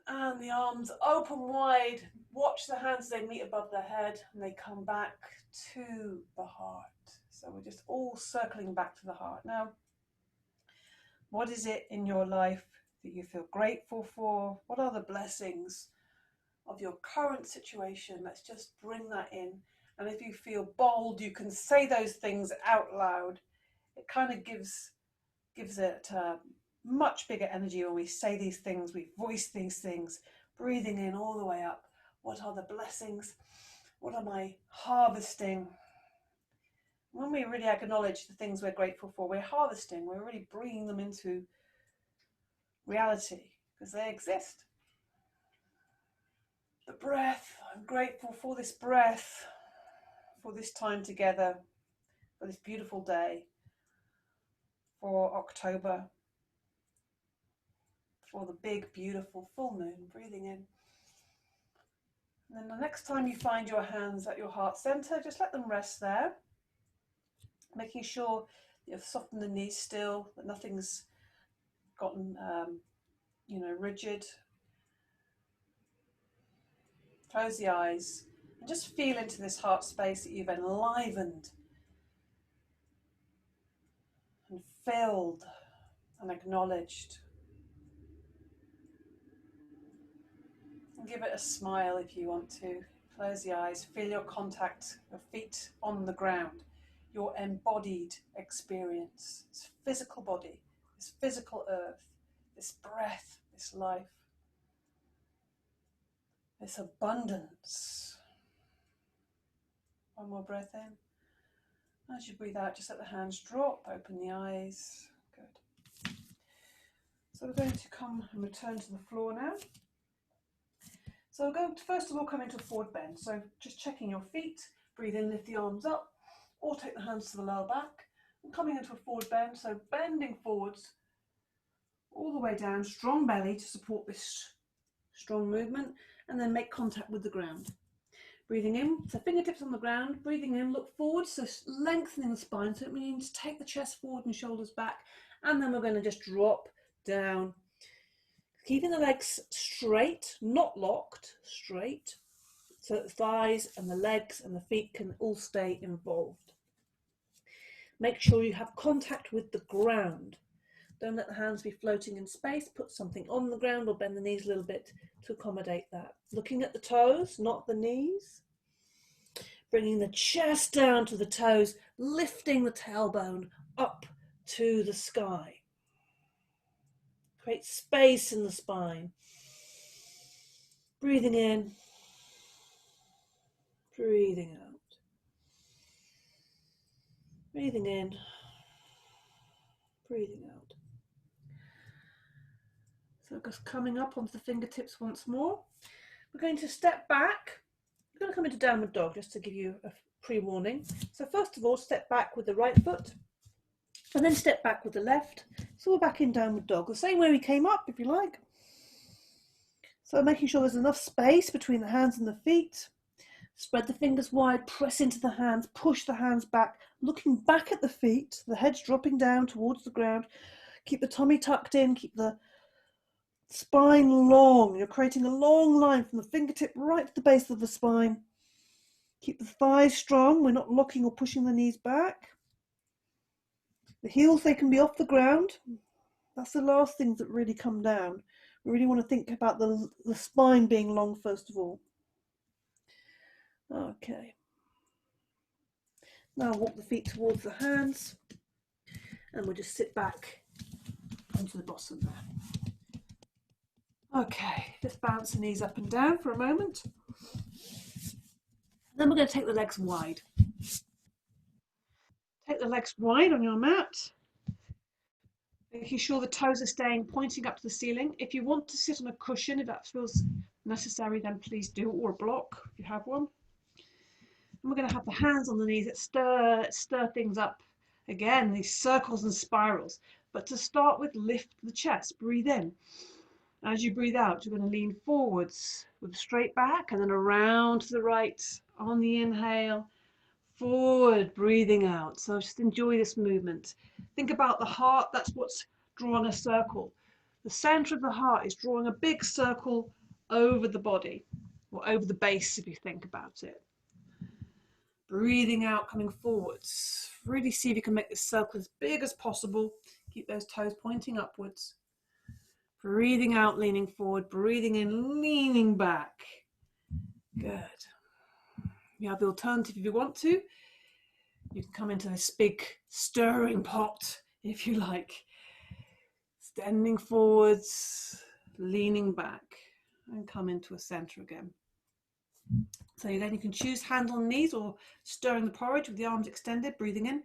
And the arms open wide. Watch the hands as they meet above the head and they come back to the heart. So we're just all circling back to the heart. Now, what is it in your life that you feel grateful for? What are the blessings of your current situation? Let's just bring that in. And if you feel bold, you can say those things out loud. It kind of gives it much bigger energy when we say these things, we voice these things, breathing in all the way up. What are the blessings? What am I harvesting? When we really acknowledge the things we're grateful for, we're harvesting, we're really bringing them into reality because they exist. The breath, I'm grateful for this breath, for this time together, for this beautiful day, for October, for the big, beautiful full moon. Breathing in. And then the next time you find your hands at your heart center, just let them rest there, making sure you've softened the knees still, that nothing's gotten rigid. Close the eyes and just feel into this heart space that you've enlivened and filled and acknowledged. And give it a smile if you want to. Close the eyes, feel your contact, your feet on the ground, your embodied experience, this physical body, this physical earth, this breath, this life, this abundance. One more breath in. As you breathe out, just let the hands drop, open the eyes. Good. So we're going to come and return to the floor now. So we're going to first of all come into a forward bend. So just checking your feet, breathe in, lift the arms up, or take the hands to the lower back. And coming into a forward bend, so bending forwards all the way down, strong belly to support this strong movement, and then make contact with the ground. Breathing in, so fingertips on the ground, breathing in, look forward, so lengthening the spine, so it means take the chest forward and shoulders back, and then we're going to just drop down, keeping the legs straight, not locked, straight, so that the thighs and the legs and the feet can all stay involved. Make sure you have contact with the ground. Don't let the hands be floating in space. Put something on the ground or bend the knees a little bit to accommodate that. Looking at the toes, not the knees. Bringing the chest down to the toes, lifting the tailbone up to the sky. Create space in the spine. Breathing in, breathing out. Breathing in, breathing out. So just coming up onto the fingertips once more. We're going to step back. We're going to come into downward dog just to give you a pre-warning. So first of all, step back with the right foot and then step back with the left. So we're back in downward dog, the same way we came up if you like. So making sure there's enough space between the hands and the feet. Spread the fingers wide, press into the hands, push the hands back, looking back at the feet, the head's dropping down towards the ground. Keep the tummy tucked in, keep the spine long. You're creating a long line from the fingertip right to the base of the spine. Keep the thighs strong. We're not locking or pushing the knees back. The heels, they can be off the ground. That's the last things that really come down. We really want to think about the spine being long first of all. Okay. Now walk the feet towards the hands and we'll just sit back onto the bottom there. Okay, just bounce the knees up and down for a moment. Then we're going to take the legs wide. Take the legs wide on your mat, making sure the toes are staying pointing up to the ceiling. If you want to sit on a cushion, if that feels necessary, then please do, or a block if you have one. And we're going to have the hands on the knees that stir things up. Again, these circles and spirals. But to start with, lift the chest, breathe in. As you breathe out, you're going to lean forwards with a straight back and then around to the right on the inhale, forward, breathing out. So just enjoy this movement. Think about the heart, that's what's drawing a circle. The center of the heart is drawing a big circle over the body, or over the base if you think about it. Breathing out, coming forwards. Really see if you can make this circle as big as possible. Keep those toes pointing upwards. Breathing out, leaning forward. Breathing in, leaning back. Good. You have the alternative if you want to. You can come into this big stirring pot, if you like. Extending forwards, leaning back, and come into a center again. So then you can choose hands on knees or stirring the porridge with the arms extended, breathing in.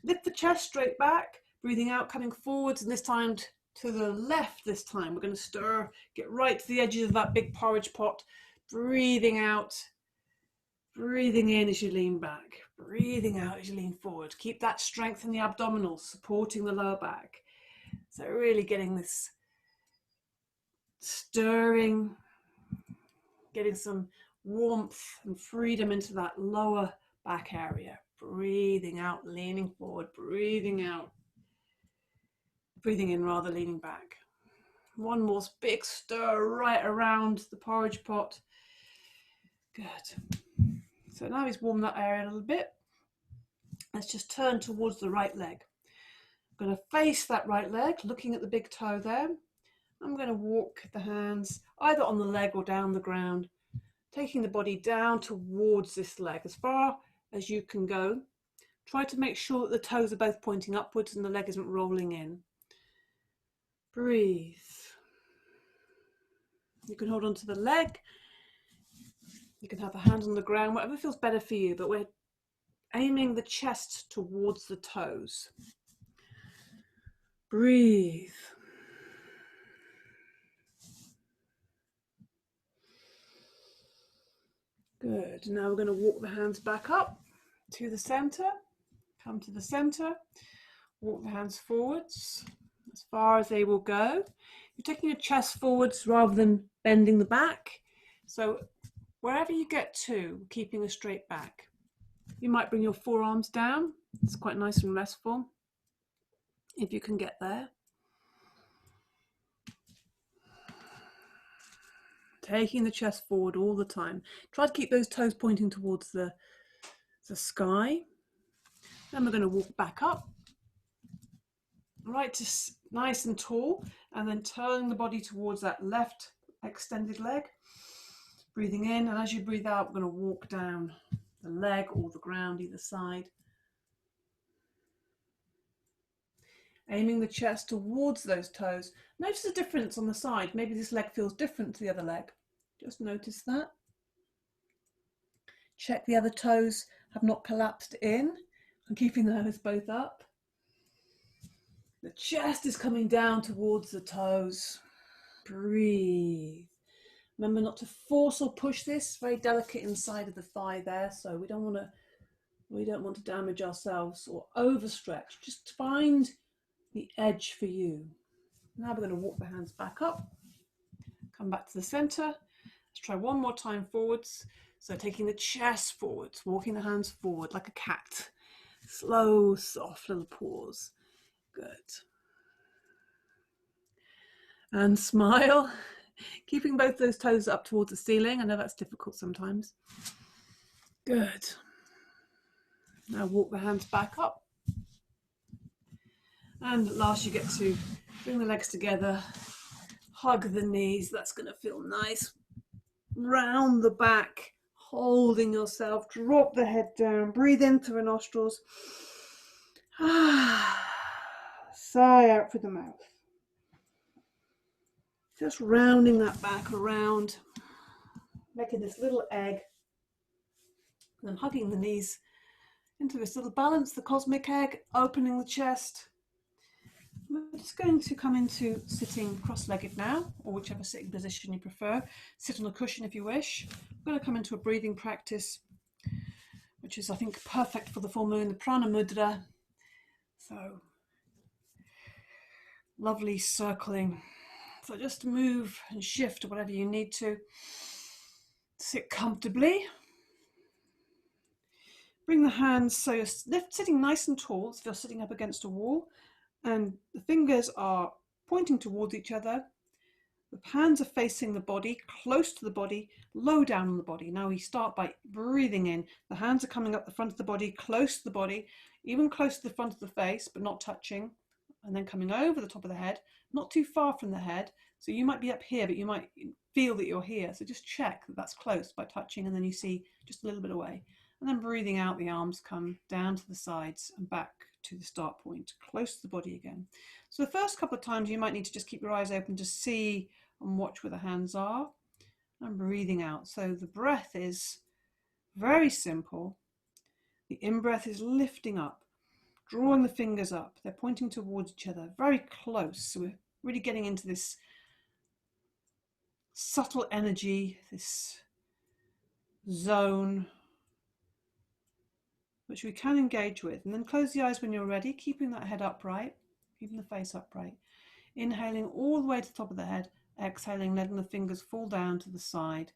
Lift the chest straight back, breathing out, coming forwards, and this time to the left this time. We're going to stir, get right to the edges of that big porridge pot, breathing out, breathing in as you lean back, breathing out as you lean forward. Keep that strength in the abdominals, supporting the lower back. So really getting this stirring, getting some warmth and freedom into that lower back area. Breathing out, leaning forward, breathing out. Breathing in rather, leaning back. One more big stir right around the porridge pot. Good. So now he's warmed that area a little bit. Let's just turn towards the right leg. I'm going to face that right leg, looking at the big toe there. I'm going to walk the hands either on the leg or down the ground, taking the body down towards this leg as far as you can go. Try to make sure that the toes are both pointing upwards and the leg isn't rolling in. Breathe. You can hold on to the leg. You can have the hands on the ground, whatever feels better for you, but we're aiming the chest towards the toes. Breathe. Good. Now we're going to walk the hands back up to the center. Come to the center. Walk the hands forwards as far as they will go. You're taking your chest forwards rather than bending the back. So wherever you get to, keeping a straight back. You might bring your forearms down. It's quite nice and restful if you can get there. Taking the chest forward all the time. Try to keep those toes pointing towards the sky. Then we're going to walk back up, right to nice and tall, and then turn the body towards that left extended leg. Breathing in, and as you breathe out, we're going to walk down the leg or the ground either side. Aiming the chest towards those toes. Notice the difference on the side. Maybe this leg feels different to the other leg. Just notice that. Check the other toes have not collapsed in. I'm keeping those both up. The chest is coming down towards the toes. Breathe. Remember not to force or push this. Very delicate inside of the thigh there, so we don't want to damage ourselves or overstretch. Just find the edge for you. Now we're going to walk the hands back up. Come back to the center. Let's try one more time forwards. So taking the chest forwards, walking the hands forward like a cat. Slow, soft little pause. Good. And smile. Keeping both those toes up towards the ceiling. I know that's difficult sometimes. Good. Now walk the hands back up. And at last you get to bring the legs together. Hug the knees. That's going to feel nice. Round the back. Holding yourself. Drop the head down. Breathe in through the nostrils. Sigh out through the mouth. Just rounding that back around, making this little egg, and then hugging the knees into this little balance, the cosmic egg, opening the chest. We're just going to come into sitting cross-legged now, or whichever sitting position you prefer. Sit on a cushion if you wish. We're going to come into a breathing practice, which is, I think, perfect for the full moon, the Prana Mudra. So, lovely circling. So just move and shift to whatever you need to. Sit comfortably. Bring the hands so you're sitting nice and tall, as if you're sitting up against a wall, and the fingers are pointing towards each other. The hands are facing the body, close to the body, low down on the body. Now we start by breathing in. The hands are coming up the front of the body, close to the body, even close to the front of the face, but not touching. And then coming over the top of the head, not too far from the head. So you might be up here, but you might feel that you're here. So just check that that's close by touching, and then you see just a little bit away. And then breathing out, the arms come down to the sides and back to the start point, close to the body again. So the first couple of times you might need to just keep your eyes open to see and watch where the hands are. And breathing out. So the breath is very simple. The in-breath is lifting up, drawing the fingers up. They're pointing towards each other, very close. So we're really getting into this subtle energy, this zone, which we can engage with. And then close the eyes when you're ready, keeping that head upright, keeping the face upright. Inhaling all the way to the top of the head, exhaling, letting the fingers fall down to the side.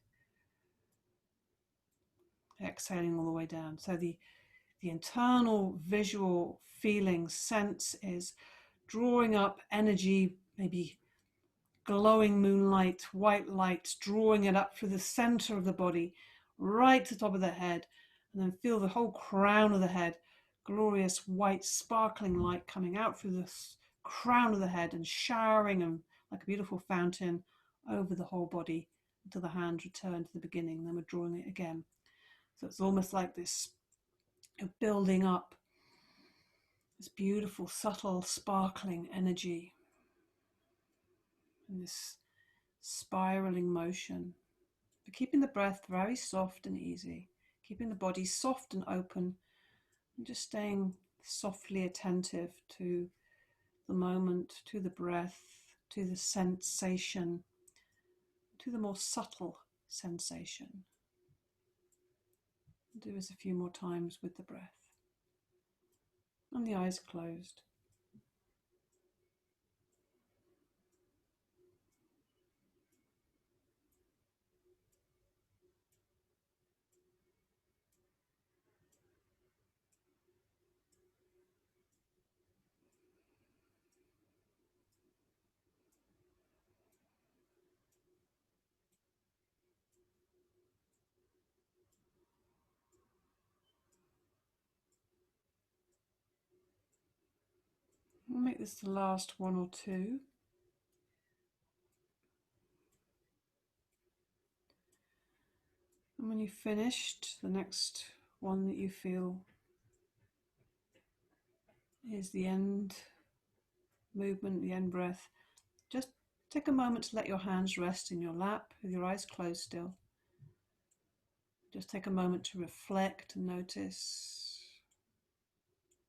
exhaling all the way down. So the internal visual feeling sense is drawing up energy, maybe glowing moonlight, white light, drawing it up through the center of the body, right to the top of the head, and then feel the whole crown of the head, glorious white sparkling light coming out through the crown of the head and showering them like a beautiful fountain over the whole body until the hands return to the beginning. Then we're drawing it again. So it's almost like this, you're building up this beautiful, subtle, sparkling energy and this spiraling motion. But keeping the breath very soft and easy, keeping the body soft and open, and just staying softly attentive to the moment, to the breath, to the sensation, to the more subtle sensation. Do this a few more times with the breath. And the eyes closed. We'll make this the last one or two. And when you've finished, the next one that you feel is the end movement, the end breath. Just take a moment to let your hands rest in your lap with your eyes closed still. Just take a moment to reflect and notice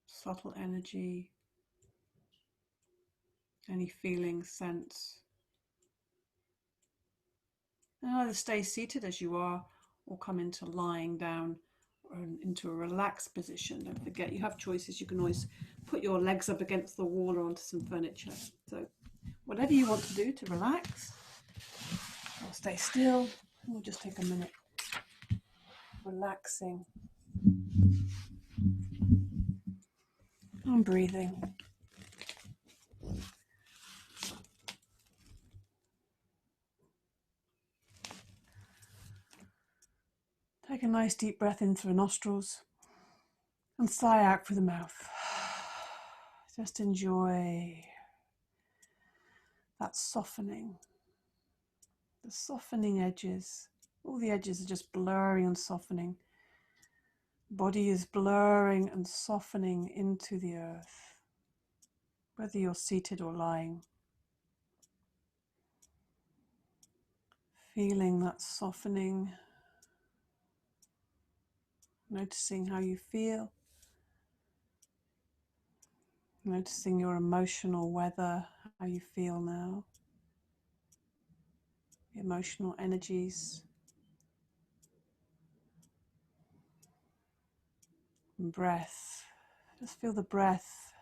subtle energy, any feeling, sense. And either stay seated as you are or come into lying down or into a relaxed position. Don't forget, you have choices. You can always put your legs up against the wall or onto some furniture. So whatever you want to do to relax or stay still, we'll just take a minute relaxing and breathing. Take a nice deep breath in through the nostrils and sigh out through the mouth. Just enjoy that softening, the softening edges. All the edges are just blurring and softening. Body is blurring and softening into the earth, whether you're seated or lying. Feeling that softening, noticing how you feel, noticing your emotional weather, how you feel now, the emotional energies, and breath. Just feel the breath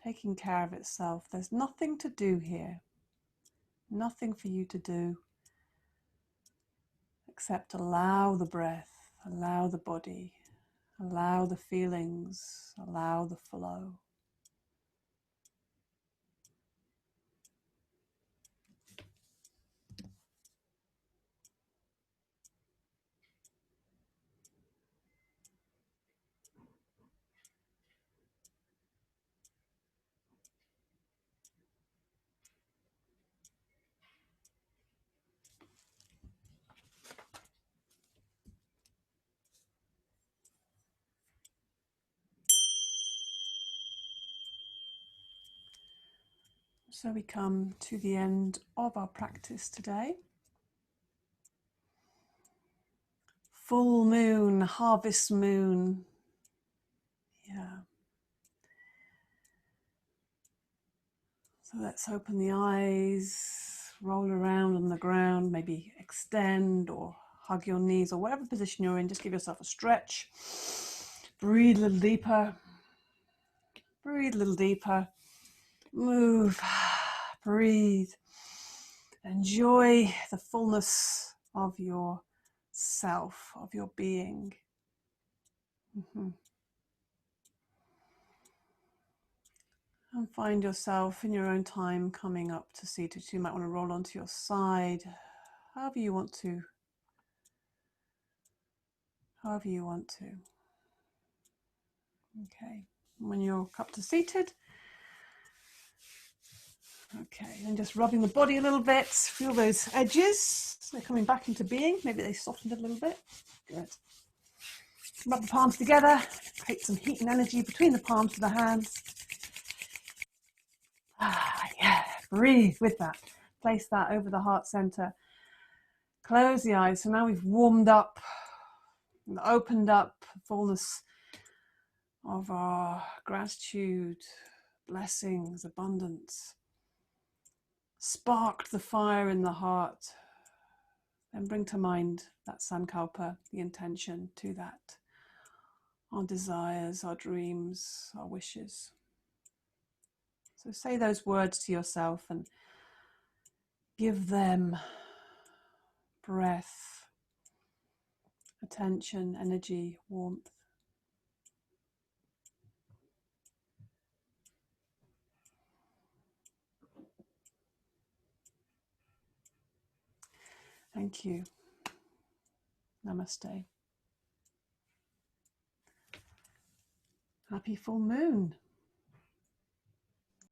taking care of itself. There's nothing to do here, nothing for you to do except allow the breath, allow the body, allow the feelings, allow the flow. So we come to the end of our practice today. Full moon, harvest moon. Yeah. So let's open the eyes, roll around on the ground, maybe extend or hug your knees or whatever position you're in. Just give yourself a stretch. Breathe a little deeper. Breathe a little deeper. Move. Breathe. Enjoy the fullness of your self, of your being. And find yourself in your own time coming up to seated. You might want to roll onto your side, however you want to. However you want to. Okay, when you're up to seated, okay, and just rubbing the body a little bit. Feel those edges. They're coming back into being. Maybe they softened a little bit. Good. Rub the palms together. Create some heat and energy between the palms of the hands. Yeah, breathe with that. Place that over the heart center. Close the eyes. So now we've warmed up and opened up the fullness of our gratitude, blessings, abundance. Sparked the fire in the heart. And bring to mind that sankalpa, the intention to that. Our desires, our dreams, our wishes. So say those words to yourself and give them breath, attention, energy, warmth. Thank you. Namaste. Happy full moon.